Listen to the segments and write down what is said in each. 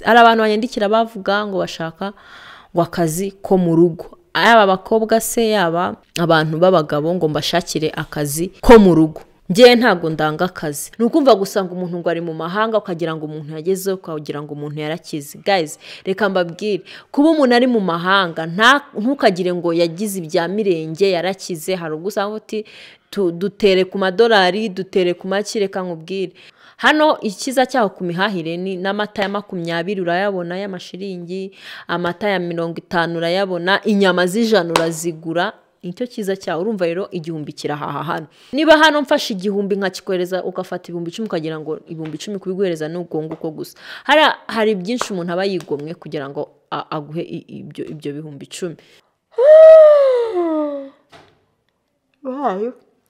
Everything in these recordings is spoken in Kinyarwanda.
ari abantu banyandikira bavuga ngo bashaka ngo akazi ko mu rugo, yaba abakobwa se yaba abantu b'abagabo ngo mbashakire akazi ko mu rugo. Ngiye ntago ndanga akazi, nukumva gusanga umuntu ngo ari mu mahanga ukagira ngo umuntu yageze, ukagira ngo umuntu yarakize. Guys, reka mbabwire, kuba umuntu ari mu mahanga ntukagire ngo yagize ibya mirenge yarakize. Hari ugusanga uti dutere ku madolari, dutere ku maki. Reka nkubwire, hano ikiza cyaho ku mihahire ni n'amata ya 20 urayabona y'amashiringi, amata ya 50 urayabona, inyama z'ijana urazigura. Nicyo kiza cyaho. Urumva rero igihumbi kirahaha hano. Niba hano mfashe igihumbi nkakikohereza ugafata 10,000 ukagira ngo 10,000 kubiguhereza n'ubwo nguko gusa. Hari byinshi umuntu aba yigomwe kugira ngo aguhe ibyo 10,000.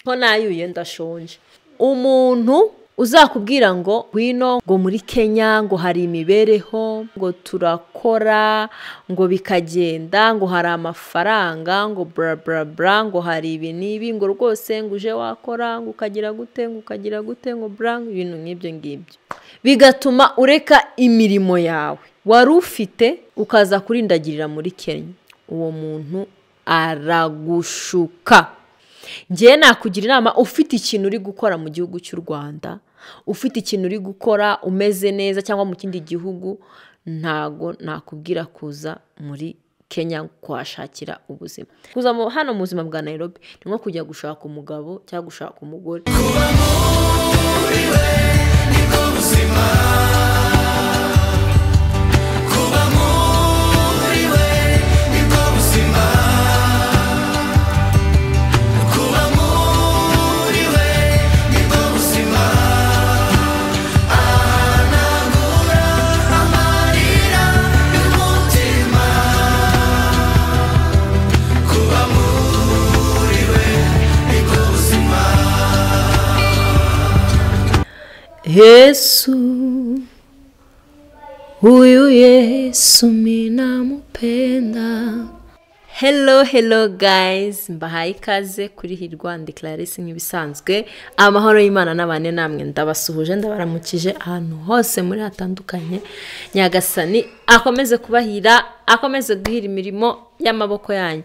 Ko nayuye ndashonje. Umuntu uzakubwira ngo wino ngo muri Kenya ngo hari imibereho, ngo turakora, ngo bikagenda, ngo hari amafaranga, ngo bra bra bra, ngo hari ibi nibi, ngo rwose ngo uje wakora, ngo ukagira gute, ngo bra, ibintu nk'ibyo ngibyo, bigatuma ureka imirimo yawe wari ufite ukaza kurindagirira muri Kenya. Uwo muntu aragushuka. Ngiye nakugira inama, ufite ikintu uri gukora mu gihugu cy'u Rwanda, ufite ikintu uri gukora umeze neza cyangwa mu kindi gihugu, ntago nakubwira kuza muri Kenya kuhashakira ubuzima. Kuza hano mu buzima bwa Nairobi ni nko kujya gushaka umugabo cyangwa gushaka umugore. Kuba muri we niko buzima. Kuba muri we niko buzima. Kuba muri we niko buzima. Ahanagura amarira y'umutima. Kuba muri we niko buzima. Yesu, huyu Yesu minamupenda. Hello guys, mbahaye ikaze kuri Hirwa ndi Clarisse nk'ibisanzwe. Amahoro y'Imana n'abane namwe ndabasuhuje, ndabaramukije ahantu hose muri hatandukanye. Nyagasani akomeze kubahira, akomeze guhira imirimo y'amaboko yanyu.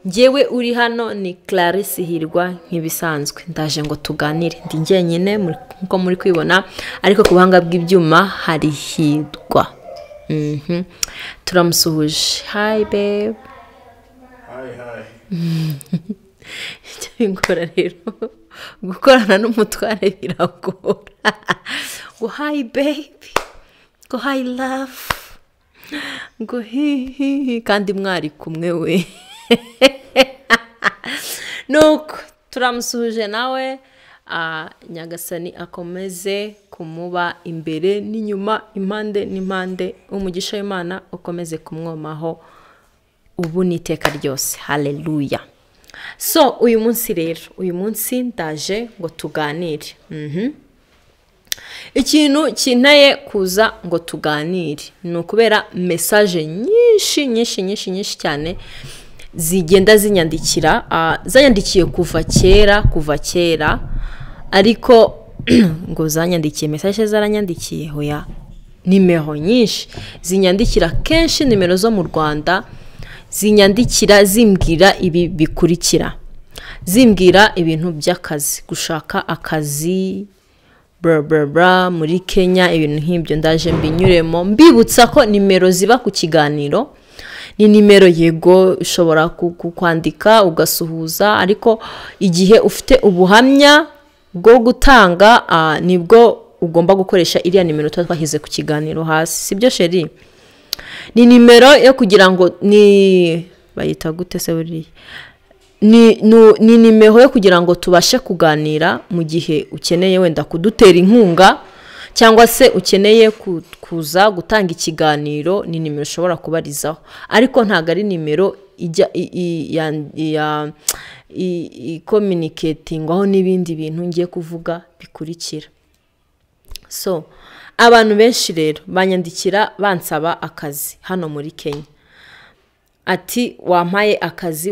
Ngewe uri hano ni Clarisse Hirwa nk'ibisanzwe. Ndaje ngo tuganire. Ndi njyenyine nko muri kwibona, ariko ku buhanga bw'ibyuma hari Hirwa. Turamusuhuje. Hi babe. Ingora rero gukorana n'umutware biragora. Go hi baby, go hi love, go hi kandi mwari kumwe we. Nuko turamusuhuje nawe. Nyagasani akomeze kumuba imbere n'inyuma, impande n'impande. Umugisha w'Imana ukomeze kumwomaho ubu niteka ryose. Haleluya. So uyu munsi rero, uyu munsi ndaje ngo tuganire. Ikintu kintaye kuza ngo tuganire ni ukubera message nyinshi cyane zigenda zinyandikira. Zanyandikiye kuva kera, ariko ngo zanyandikiye message zaranyandikiye hoya nimero nyinshi zinyandikira, kenshi nimero zo mu Rwanda zinyandikira zimbwira ibi bikurikira. Zimbwira ibintu by'akazi, gushaka akazi bra bra bra muri Kenya, ibintu nk'ibyo. Ndaje mbinyuremo mbibutsa ko nimero ziba ku kiganiro ni nimero yego ushobora kwandika ugasuhuza, ariko igihe ufite ubuhamya bwo gutanga nibwo ugomba gukoresha iriya nimero twashyize ku kiganiro hasi, sibyo sheri? Ni nimero yo kugira ngo ni bayita gute se buri ni nimero yo kugira ngo tubashe kuganira mu gihe ukeneye wenda kudutera inkunga cyangwa se ukeneye kuza gutanga ikiganiro. Ni nimero ushobora kubarizaho, ariko ntago ari nimero ijya communicating aho n'ibindi bintu ngiye kuvuga bikurikira. So abantu benshi rero banyandikira bansaba akazi hano muri Kenya. ati wampaye akazi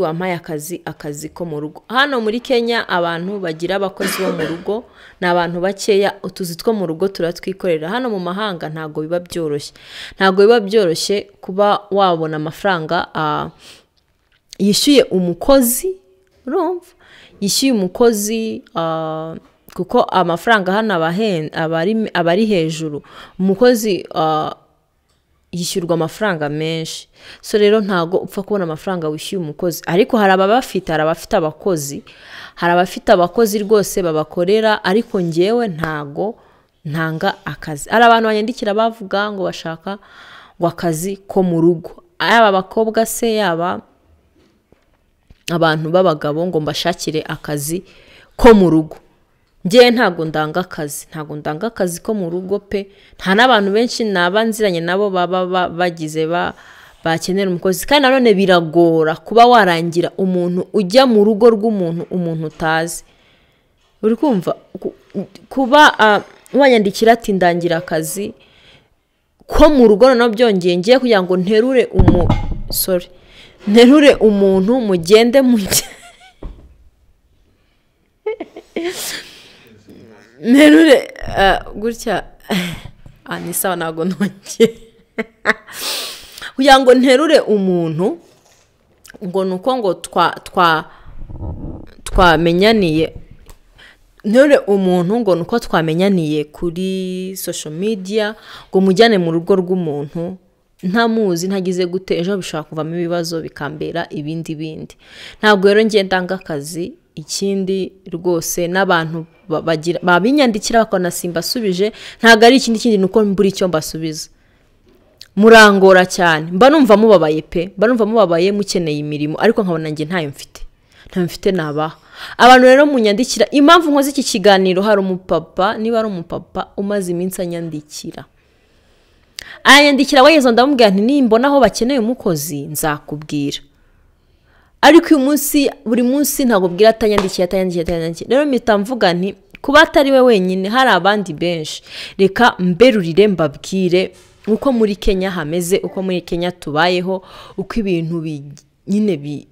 ko mu rugo. Hano muri Kenya abantu bagira abakozi bo mu rugo ni abantu bakeya, utuzi two mu rugo turatwikorera. Hano mu mahanga ntago biba byoroshye kuba wabona amafaranga yishyuye umukozi, urumva yishyuye umukozi, kuko amafaranga hano aba ari hejuru. Umukozi yishyurwa amafaranga menshi, so rero ntago upfa kubona amafaranga wishyuye umukozi. Ariko hari abafite abakozi rwose babakorera, ariko njyewe ntago ntanga akazi. Hari abantu banyandikira bavuga ngo bashaka ngo akazi ko mu rugo, yaba abakobwa se yaba abantu b'abagabo ngo mbashakire akazi ko mu rugo. Njye ntago ndanga akazi ko mu rugo pe. Nta n'abantu benshi nabanziranye nabo baba bagize bakenera umukozi, kandi nanone biragora kuba warangira umuntu ujya mu rugo rw'umuntu utazi. Uri kumva kuba wanyandikira ati ndangira akazi ko mu rugo, noneho byongeye ngiye kugira ngo nterure umuntu mugende nterure gutya ni sawa, ntago nongeye kugira ngo nterure umuntu ngo nuko ngo twamenyaniye, nterure umuntu ngo nuko twamenyaniye kuri social media ngo mujyane mu rugo rw'umuntu ntamuzi, ntagize gute, ejo bishobora kuvamo ibibazo bikambera ibindi. Ntabwo rero ngiye ndanga akazi. Ikindi rwose n'abantu babinyandikira bakona simbasubije, ntago ari ikindi nuko mbura icyo mbasubiza. Murangora cyane, mba numva mubabaye mukeneye imirimo, ariko nkabona nge ntayo mfite nabaha. Abantu rero munyandikira, impamvu nkoze iki kiganiro, hari umupapa, niba ari umupapa umaze iminsi anyandikira weyezo, ndamubwira nti nimbona aho bakeneye umukozi nzakubwira. Ariko uyu munsi buri munsi ntago bwira atanyandikiye. Rero mpita mvuga nti kuba atari we wenyine hari abandi benshi, reka mberurire mbabwire uko muri Kenya hameze, uko muri Kenya tubayeho, uko ibintu nyine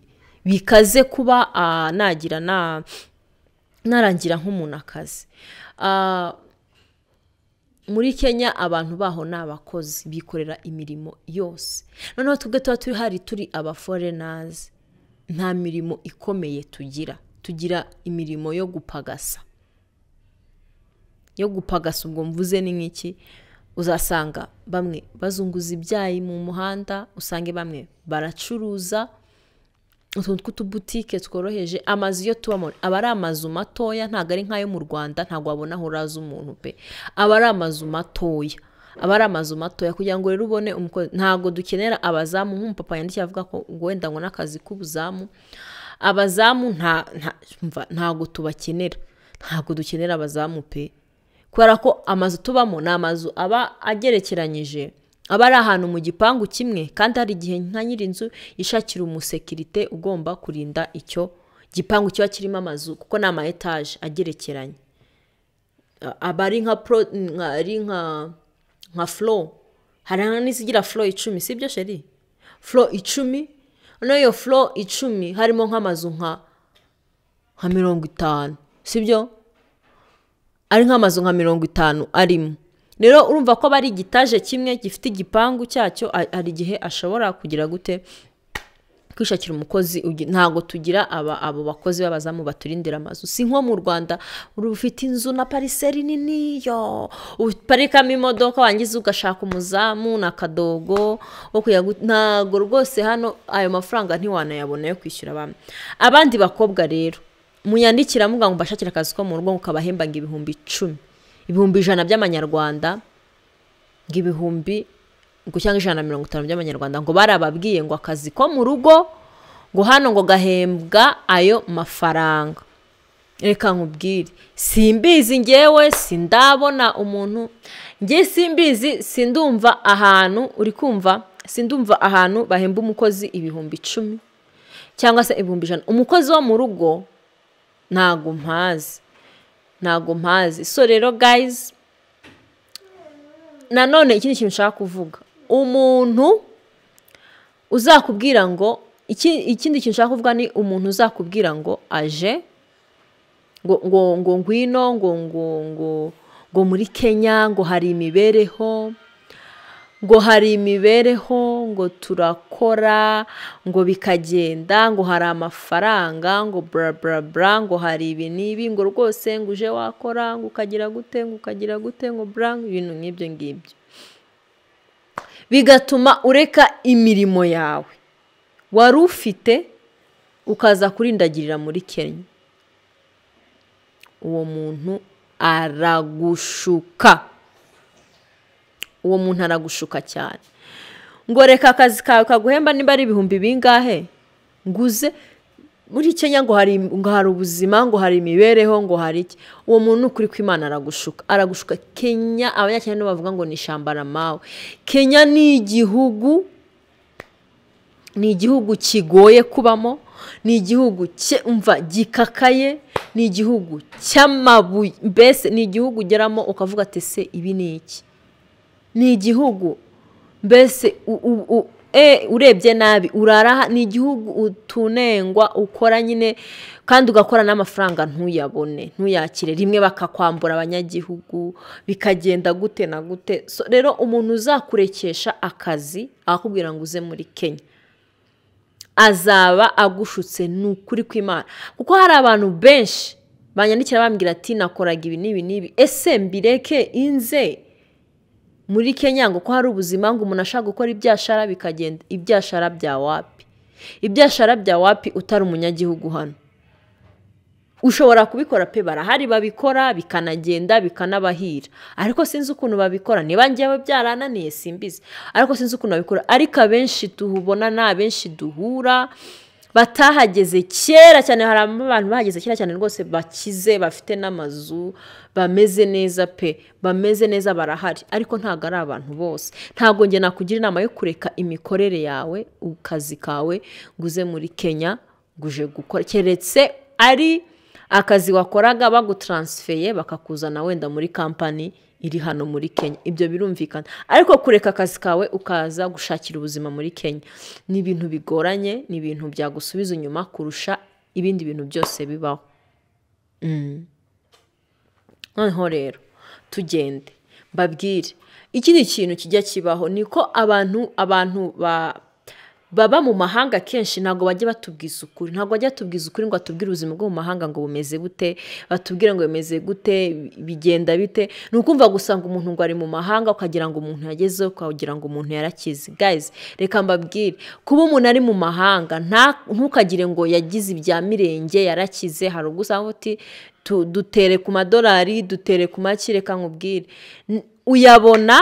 bikaze kuba narangira nk'umuntu akazi. Muri Kenya abantu baho ni abakozi bikorera imirimo yose, noneho twebwe turi aba foreigners, nta mirimo ikomeye tugira imirimo yo gupagasa. Ubwo mvuze ni nk'iki, uzasanga bamwe bazunguza ibyayi mu muhanda, usange bamwe baracuruza utuntu tw'utubutike tworoheje. Amazu yo tubamo aba ari amazu matoya, ntago ari nk'ayo mu Rwanda, ntago wabona aho uraza umuntu pe. Aba ari amazu matoya, kugira ngo rero ubone umukozi. Ntago dukenera abazamu, nk'umupapa yandikiye avuga ko ngo wenda ngo n'akazi k'ubuzamu. Abazamu ntago tubakenera, ntago dukenera abazamu pe, kubera ko amazu tubamo ni amazu aba agerekeranyije, aba ari ahantu mu gipangu kimwe, kandi hari igihe nka nyir'inzu yishakira umusekirite ugomba kurinda icyo gipangu kiba kirimo amazu, kuko ni ama etage agerekeranye. Aba ari nka floor, hari n'izigira floor 10, sibyo sheri? Floor 10, noneho floor 10 harimo nk'amazu nka 50, sibyo? Ari nk'amazu nka 50 arimo. Rero urumva ko bari igitaje kimwe gifite igipangu cyacyo, hari igihe ashobora kugira gute kwishakira umukozi. Ntago tugira abo bakozi b'abazamu baturindira amazu. Si nko mu Rwanda ufite inzu na pariseri nini yo uparikamo imodoka, wangiza ugashaka umuzamu na kadogo wo ntago rwose hano ayo mafaranga ntiwanayabona yo kwishyura abandi bakobwa. Rero munyandikira muga ngo mbashakira akazi ko mu rugo, ukabahemba ngo ibihumbi 10, ibihumbi 100 by'amanyarwanda, ngo ibihumbi ngo cyangwa 150 by'amanyarwanda, ngo barababwiye ngo akazi ko mu rugo ngo hano ngo gahembwa ayo mafaranga. Reka nkubwire, simbizi ngewe, sindabona umuntu, nge simbizi, sindumva ahantu, uri kumva, sindumva ahantu bahemba umukozi ibihumbi 10 cyangwa se ibihumbi 100. Umukozi wo mu rugo ntago mpazi. So rero guys, nanone ikindi kintu nshaka kuvuga, umuntu uzakubwira ngo ikindi kintu nshaka kuvuga ni umuntu uzakubwira ngo aje ngo ngwino ngo muri Kenya ngo hari imibereho ngo turakora ngo bikagenda ngo hari amafaranga ngo bra bra bra ngo hari ibi n'ibi ngo rwose ngo uje wakora ngo ukagira gute ngo bra ibintu nk'ibyo ngibyo bigatuma ureka imirimo yawe wari ufite ukaza kurindagirira muri Kenya. Uwo muntu aragushuka cyane ngo reka akazi kawe kaguhemba niba ari ibihumbi bingahe nguze muri Kenya ngo hari ubuzima ngo hari imibereho ngo hari iki. Uwo muntu ukuri kw'Imana aragushuka. Kenya abanyakenya no bavuga ngo ni shambara mawe. Kenya ni igihugu kigoye kubamo, ni igihugu gikakaye, ni igihugu cy'amabuye, mbese ni igihugu ugeramo ukavuga ati se ibi ni iki. Ni igihugu mbese urebye nabi uraraha, ni igihugu utunengwa ukora nyine kandi ugakora n'amafaranga ntuyabone ntuyakire, rimwe bakakwambura abanyagihugu bikagenda gute na gute. Rero umuntu uzakurekesha akazi akakubwira ngo uze muri Kenya azaba agushutse n'ukuri kw'Imana, kuko hari abantu benshi banyandikira bambwira ati nakoraga ibi n'ibi ese mbireke inze muri Kenya ngo ko hari ubuzima ngo umuntu ashaka gukora ibyashara bikagenda. Ibyashara bya wapi utari umunyagihugu hano. Ushobora kubikora pe, barahari babikora bikanagenda bikanabahira, ariko sinzi ukuntu babikora. Niba ngewe byarananiye simbizi, ariko sinzi ukuntu babikora. Ariko abenshi tuhubona n'abenshi duhura batahageze kera cyane. Hari abantu bahageze kera cyane rwose bakize, bafite n'amazu, bameze neza pe, bameze neza, barahari. Ariko ntago ari abantu bose. Ntago nge nakugira inama yo kureka imikorere yawe, akazi kawe nguze muri Kenya guje gukora, keretse ari akazi wakoraga bagutransfeye bakakuzana wenda muri company iri hano muri Kenya, ibyo birumvikana. Ariko kureka akazi kawe ukaza gushakira ubuzima muri Kenya ni ibintu bigoranye, ni ibintu byagusubiza inyuma kurusha ibindi bintu byose bibaho. Noneho rero tugende mbabwire ikindi kintu kijya kibaho, niko abantu baba mu mahanga kenshi ntago bajya batubwiza ukuri. Ntago bajya batubwiza ukuri ngo atubwire ubuzima bwo mu mahanga ngo bumeze gute, batubwire ngo bimeze gute, bigenda bite. Nukumva gusanga umuntu ngo ari mu mahanga ukagira ngo umuntu yagezeho, ukagira ngo umuntu yarakize. Guys, reka mbabwire, kuba umuntu ari mu mahanga ntukagire ngo yagize ibya mirenge yarakize. Hari ugusanga uti dutere ku madolari, dutere ku make. Reka nkubwire, uyabona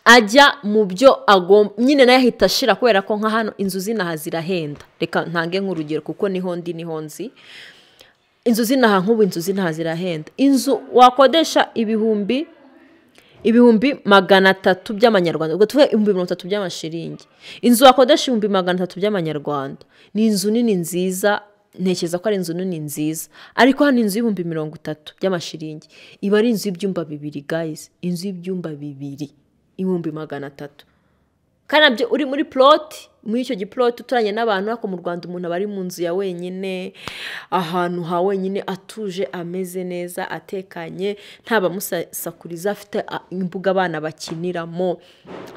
ajya mu byo agomba nyine nayo ahita ashira, kubera ko nka hano inzu zinaha zirahenda. Reka ntange nk'urugero kuko niho nzi inzu zinaha, nk'ubu inzu zinaha zirahenda. Inzu wakodesha ibihumbi 300 by'amanyarwanda, ubwo tuvuge 3000 by'amashiringi. Inzu wakodesha 300 by'amanyarwanda ni inzu nini nziza, ntekereza ko ari inzu nini nziza. Ariko hano inzu 30 by'amashiringi iba ari inzu y'ibyumba 2 guys, inzu y'ibyumba 2 300. Kandi nabyo uri muri plot, muri icyo giplot uturanye n'abantu. Ariko mu Rwanda umuntu aba ari mu nzu ya wenyine, ahantu ha wenyine, atuje, ameze neza, atekanye, nta bamusakuriza, afite imbuga abana bakiniramo,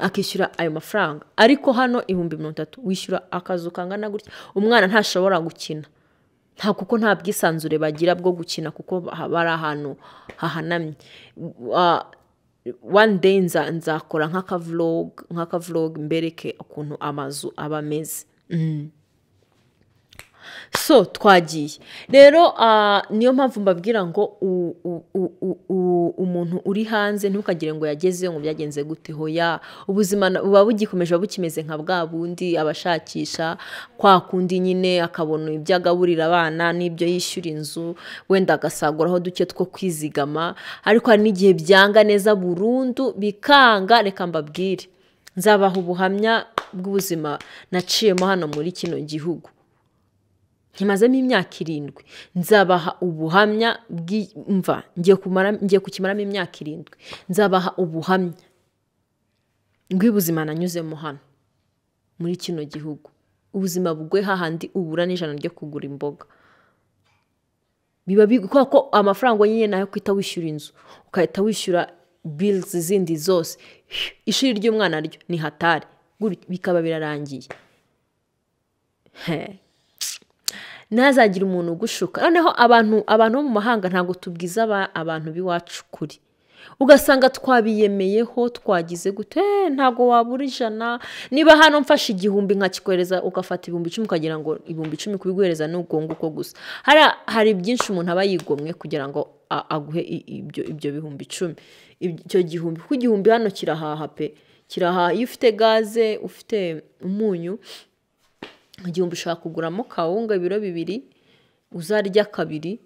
akishyura ayo mafaranga. Ariko hano 3000 wishyura akazu kangana gutya, umwana ntashobora gukina, kuko nta bwisanzure bagira bwo gukina, kuko bari ahantu hahanamye. One day nzakora nk'aka vlog mbereke ukuntu amazu aba ameze. So twagiye rero, niyo mpamvu mbabwira ngo umuntu uri hanze ntukagire ngo yagezeyo ngo byagenze gute. Hoya, ubuzima buba bugikomeje, bukimeze nka bwa bundi abashakisha kwa kundi nyine, akabona ibyo agaburira abana n'ibyo yishyura inzu, wenda agasaguraho duke two kwizigama. Ariko hari n'igihe byanga neza burundu bikanga. Reka mbabwire, nzabaha ubuhamya bw'ubuzima naciyemo hano muri kino gihugu. Nkimazemo imyaka 7, nzabaha ubuhamya bw'imva, ngiye kukimaramo imyaka 7, nzabaha ubuhamya bw'ubuzima nanyuzemo hano. muri kino gihugu ubuzima bugoye hahandi ubura n'ijana ryo kugura imboga biba kubera ko amafaranga nyine nayo kwita wishyura inzu ukahita wishyura bills zindi zose ishuri ry'umwana ryo ni hatari bikaba birarangiye ntazagira umuntu ugushuka noneho abantu bo mu mahanga ntabwo tubwiza abantu b'iwacu kuri ugasanga twabiyemeyeho twagize gute ntabwo wabura 100 niba hano mfashe 1000 nkakikohereza ugafata 1010 ukagira ngo 1010 kubiguhereza n'ubwo nguko gusa hari byinshi umuntu aba yigomwe kugira ngo aguhe ibyo 1010 icyo 1000 ku 1000 hano kirahaha pe kirahaha iyo ufite gaze ufite umunyu 1000 ushaka kuguramo kawunga ibiro 2 uzarya kabiri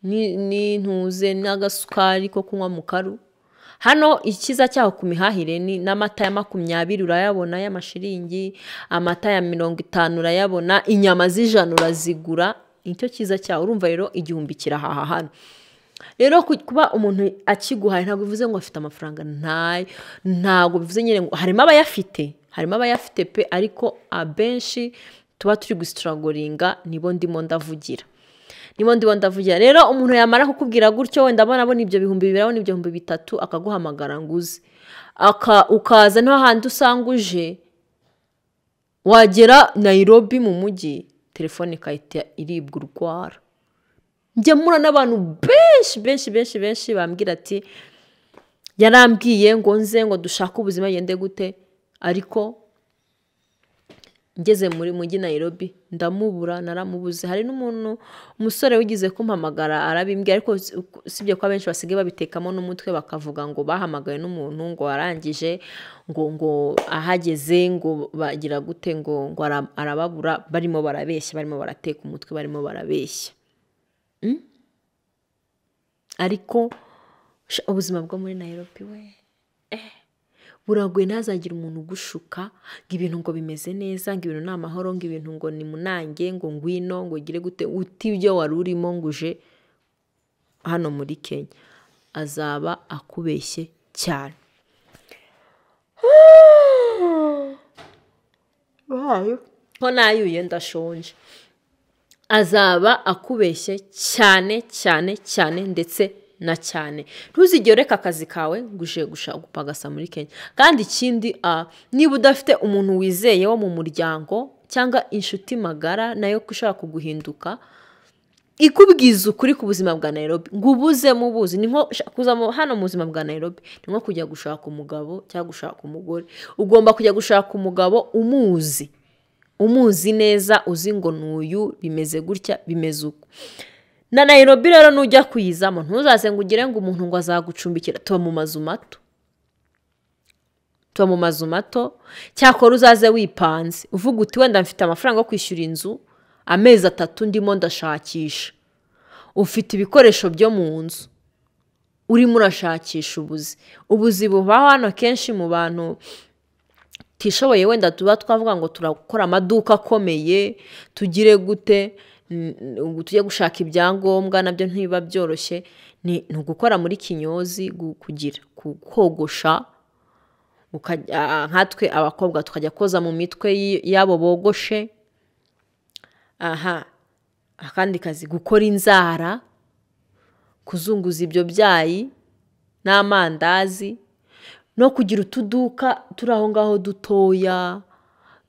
ni ntuze n'agasukari ko kunywa mu karu hano ikiza cyaho ku mihahire ni n'amata ya 20 urayabona y'amashiringi amata ya 50 urayabona inyama z'ijana urazigura nicyo kiza cyaho urumva rero 1000 kirahaha hano rero kuba umuntu akiguhaye ntabwo bivuze ngo afite amafaranga ntabwo bivuze nyine ngo harimo abayafite pe ariko abenshi tuba turi gustragolinga nibo ndimo ndavugira rero umuntu yamara kukubwira gutyo wenda abona ibyo 2000 abona ibyo 3000 akaguhamagara nguze ukaza no handi usanga uje wagera Nairobi mu mujyi telefone ikahita iribwa urwara njye mura n'abantu benshi bambwira ati yarambwiye ngo nze ngo dushaka ubuzima yende gute ariko ngeze muri mujyi Nairobi ndamubura naramubuze hari n'umuntu umusore wigize kumpamagara arabimbwira ariko sibye ko abenshi basigaye babitekamo n'umutwe bakavuga ngo bahamagaye n'umuntu ngo arangije ngo ahageze ngo bagira gute ngo arababura barimo barabeshya barimo barateka umutwe barimo barabeshya ariko ubuzima bwo muri Nairobi we buragoye ntazagira umuntu ugushuka ngo ibintu ngo bimeze neza ngo ibintu ni amahoro ngo ibintu ngo ni munange ngo ngwino ngo ugire gute uti ibyo wari urimo ngo uje hano muri Kenya azaba akubeshye cyane ko nayuye ndashonje azaba akubeshye cyane ndetse na cyane ntuzigere ureka akazi kawe nguje gushaka gupagasa muri Kenya kandi ikindi niba udafite umuntu wizeye wo mu muryango cyangwa inshuti magara nayo kushaka kuguhinduka ikubwiza ukuri ku buzima bwa Nairobi ngo ubuze mubuzi ni nko kuza hano mu buzima bwa Nairobi ni nko kujya gushaka umugabo cyangwa gushaka umugore ugomba kujya gushaka umugabo umuzi neza uzi ngo n'uyu bimeze gutya bimeze uko na Nairobi rero nujya kuyizamo ntuzaze ngo ugire ngo umuntu ngo azagucumbikira tuba mu mazu mato cyakora uzaze wipanze uvuga uti wenda mfite amafaranga yo kwishyura inzu amezi 3 ndimo ndashakisha ufite ibikoresho byo mu nzu urimo urashakisha ubuzi bubaho hano kenshi mu bantu tishoboye wenda tuba twavuga ngo turakora amaduka akomeye tugire gute tujye gushaka ibyangombwa nabyo ntibiba byoroshye ni ugukora muri Kinyozi kugira kogosha nkatwe abakobwa tukajya koza mu mitwe yabo bogoshe akandi kazi gukora inzara kuzunguza ibyo byayi n'amandazi no kugira utuduka turi aho ngaho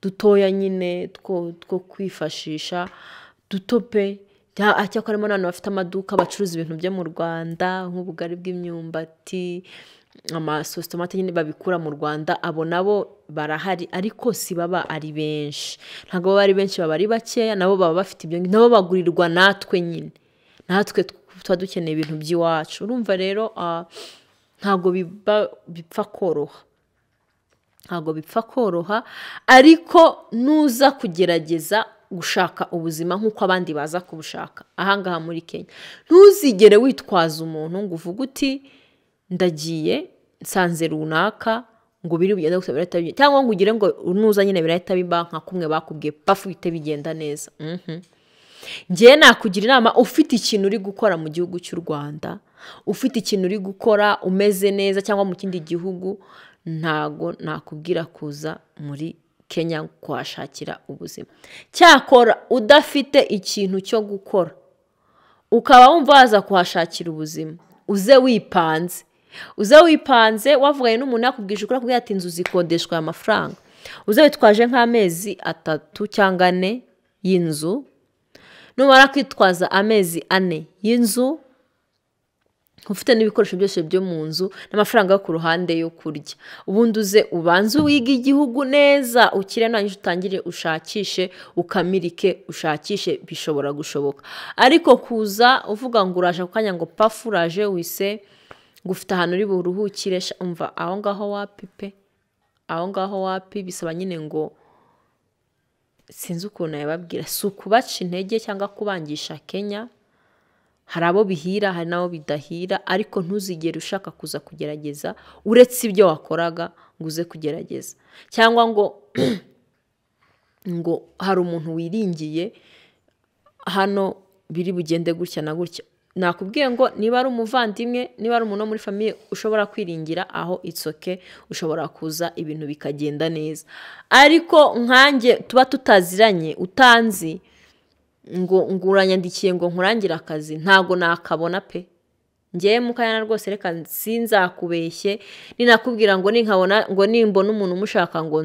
dutoya nyine two kwifashisha dutope cyakora harimo n'abantu bafite amaduka bacuruza ibintu byo mu Rwanda nk'ubugari bw'imyumbati amasositomate nyine babikura mu Rwanda abo nabo barahari ariko si baba ari benshi ntabwo baba ari benshi baba ari bakeya nabo baba bafite ibyo nabo bagurirwa natwe nyine natwe tuba dukeneye ibintu by'iwacu urumva rero ntabwo bipfa koroha ariko nuza kugerageza gushaka ubuzima nk'uko abandi baza kubushaka ahangaha muri Kenya ntuzigere witwaza umuntu ngo uvuge uti ndagiye nsanze runaka ngo biri bigenda gusa birahita bigenda cyangwa ngo ugire ngo nuza nyine birahita biba nka kumwe bakubwiye bafite bigenda neza ngiye nakugira inama ufite ikintu uri gukora mu gihugu cy'u Rwanda ufite ikintu uri gukora umeze neza cyangwa mu kindi gihugu ntago nakubwira kuza muri Kenya kuhashakira ubuzima. Cyakora udafite ikintu cyo gukora ukaba wumva waza kuhashakira ubuzima, uze wipanze wavuganye n'umuntu yakubwije ukora kubwira ati inzu zikodeshwa aya mafaranga, uze witwaje nk'amezi 3 cyangwa 4 y'inzu, numara kwitwaza amezi 4 y'inzu ufite n'ibikoresho byose byo mu nzu n'amafaranga yo ku ruhande yo kurya, ubundi uze ubanze wiga igihugu neza, ukire nanyije utangire ushakishe ukamirike ushakishe, bishobora gushoboka. Ariko kuza uvuga ngo uraje kukanya ngo pafu uraje wise gufite ahantu uri buruhukire, umva aho ngaho wapi bisaba nyine ngo sinzi ukuntu yababwira, si ukubaca intege cyangwa kubangisha Kenya. Hari abo bihira hari nabo bidahira, ariko ntuzigere ushaka kuza kugerageza uretse ibyo wakoraga ngo uze kugerageza, cyangwa ngo hari umuntu wiringiye hano biri bugende gutya na gutya. Nakubwiye ngo niba ari umuvandimwe, niba ari umuntu muri famiye ushobora kwiringira, aho itsoke ushobora kuza ibintu bikagenda neza. Ariko nkanjye tuba tutaziranye utanzi ngo uranyandikiye ngo nkurangira akazi, ntago nakabona pe. Ngiye mukayana rwose reka sinzakubeshye, ninakubwira ngo ninkabona ngo nimbona umuntu umushaka ngo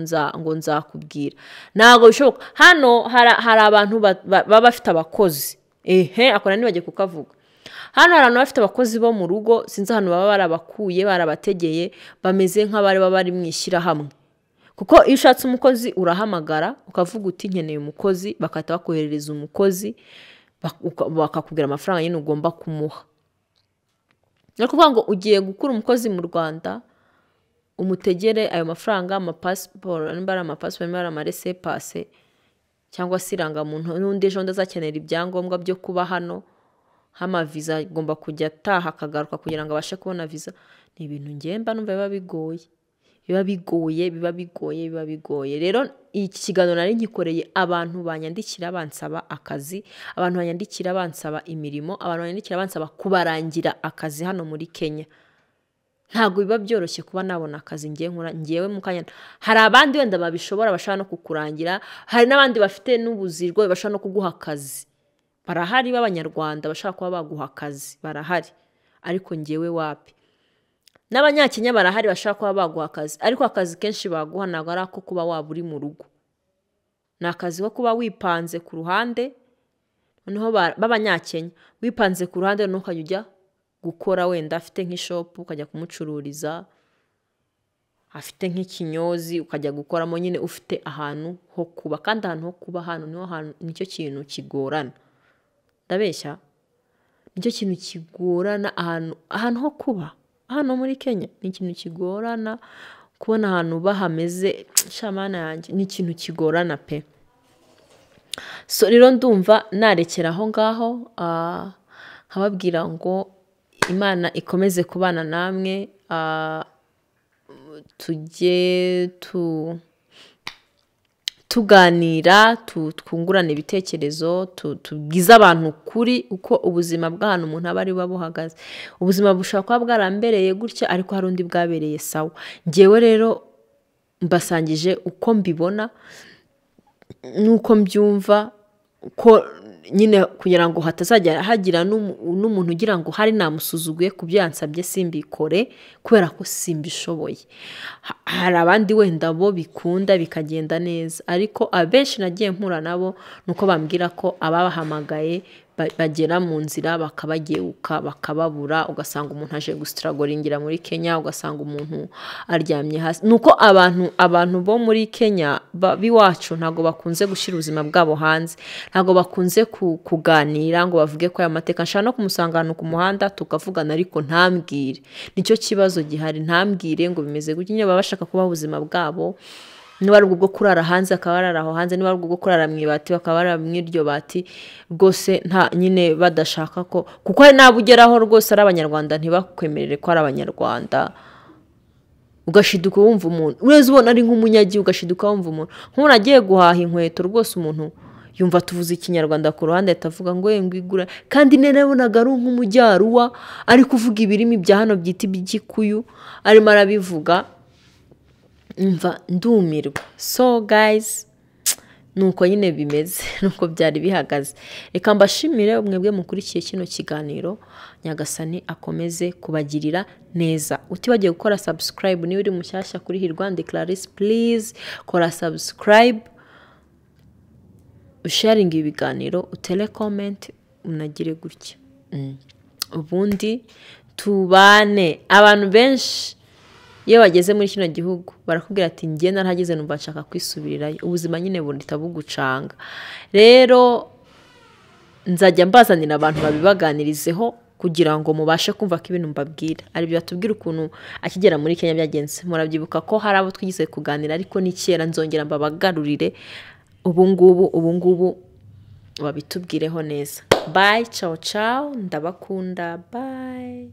nzakubwira, ntago bishoboka. Hano hari abantu baba bafite abakozi, akora nibagiye kukavuga. Hano hari abantu bafite abakozi bo mu rugo, sinzi hano baba barabakuye barabategeye, bameze nk'abari bari mwishyira hamwe. Kuko iyo ushatse umukozi urahamagara ukavuga uti nkeneye umukozi, bakahita bakoherereza umukozi bakakubwira amafaranga nyine ugomba kumuha. Ni ukuvuga ngo ugiye gukura umukozi mu Rwanda, umutegere ayo mafaranga, amapasiporo, niba ari amapasiporo, niba ari amaresepase cyangwa se irangamuntu, n'undi ejo ndazakenera ibyangombwa byo kuba hano, nk'amaviza agomba kujya ataha akagaruka kugira ngo abashe kubona viza. Ni ibintu ngemba numva biba bigoye. Rero iki kiganiro nari ngikoreye abantu banyandikira bansaba akazi, abantu banyandikira bansaba imirimo, abantu banyandikira bansaba kubarangira akazi hano muri Kenya. Ntago biba byoroshye kuba nabona akazi ngewe mukanya. Hari abandi wenda babishobora bashaka no kukurangira, hari n'abandi bafite n'ubuzirwa bashaka no kuguha akazi. Barahari b'Abanyarwanda bashaka kuba baguha akazi, barahari. Ariko ngewe wapi. N'Abanyakenya barahari bashaka kuba baguha akazi, ariko akazi kenshi baguha ntago ari ako kuba waba uri mu rugo. Ni akazi ko kuba wipanze ku ruhande, noneho b'Abanyakenya wipanze ku ruhande noneho ukajya ujya gukora, wenda afite nk'ishopu ukajya kumucururiza, afite nk'ikinyozi ukajya gukoramo, nyine ufite ahantu ho kuba. Kandi ahantu ho kuba hano nicyo kintu kigorana. Ndabeshya, nicyo kintu kigorana, ahantu ho kuba hano muri Kenya ni ikintu kigorana. Kubona ahantu bahameze shamana yanjye ni ikintu kigorana pe. So rero ndumva narekera aho ngaho, nkababwira ngo Imana ikomeze kubana namwe, tujye tuganira, twungurana ibitekerezo, tubwiza abantu kuri uko ubuzima bw'ahantu umuntu aba ari buhagaze. Ubuzima bushobora kuba bwarambereye gutya, ariko hari undi bwabereye sawa. Ngewe rero mbasangije uko mbibona nuko mbyumva, ko nyine kugira ngo hatazajya hagira n'umuntu ugira ngo hari namusuzuguye ku byo yansabye simbikore kubera ko simbishoboye. Hari abandi wenda bo bikunda bikagenda neza, ariko abenshi nagiye mpura nabo nuko bambwira ko ababahamagaye bagera mu nzira bakabageuka bakababura, ugasanga umuntu aje gustragoringira muri Kenya, ugasanga umuntu aryamye hasi. Nuko abantu bo muri Kenya biwacu ntago bakunze gushira ubuzima bwabo hanze, ntago bakunze kuganira ngo bavuge ko aya mateka. Nshaka no kumusangana ku muhanda tukavugana, ariko ntambwire. Nicyo kibazo gihari, ntambwire ngo bimeze gutya. Nyine bashaka kuba ubuzima bwabo, niba ari ubwo kurara hanze akaba arara aho hanze, niba ari ubwo kurara mu ibati bakaba arara mu iryo bati. Rwose nta nyine badashaka ko, kuko hari nabugeraho rwose ari Abanyarwanda ntibakwemerere ko ari Abanyarwanda, ugashiduka wumva umuntu ureze ubona ari nk'umunyagi, ugashiduka wumva umuntu nk'umuntu agiye guhaha inkweto, rwose umuntu yumva tuvuze Ikinyarwanda ku ruhande atavuga ngo ngwigura, kandi nabonaga ari nk'umujyaruwa ari kuvuga ibirimi bya hano byita iby'Igikuyu, arimo arabivuga. mva ndumirwa. So guys, nuko nyine bimeze, nuko byari bihagaze. Reka mbashimire mwebwe mukurikiye kino kiganiro, Nyagasani akomeze kubagirira neza. Utibagiye gukora subscribe niba uri mushyashya kuri Hirwa and Clarisse, please kora subscribe, usharing ibiganiro, utele comment, unagire gutya. Ubundi tubane. Abantu benshi iyo bageze muri kino gihugu barakubwira ati njye narahageze numva nshaka kwisubirirayo, ubuzima nyine burita bugucanga. Rero nzajya mbazanira abantu babibaganirizeho kugira ngo mubashe kumva ko ibintu mbabwira ari byo batubwira ukuntu akigera muri Kenya byagenze. Murabyibuka ko hari abo twigize kuganira ariko ni kera, nzongera mbabagarurire ubu ngubu babitubwireho neza. Bye, ciao ciao, ndabakunda, bye.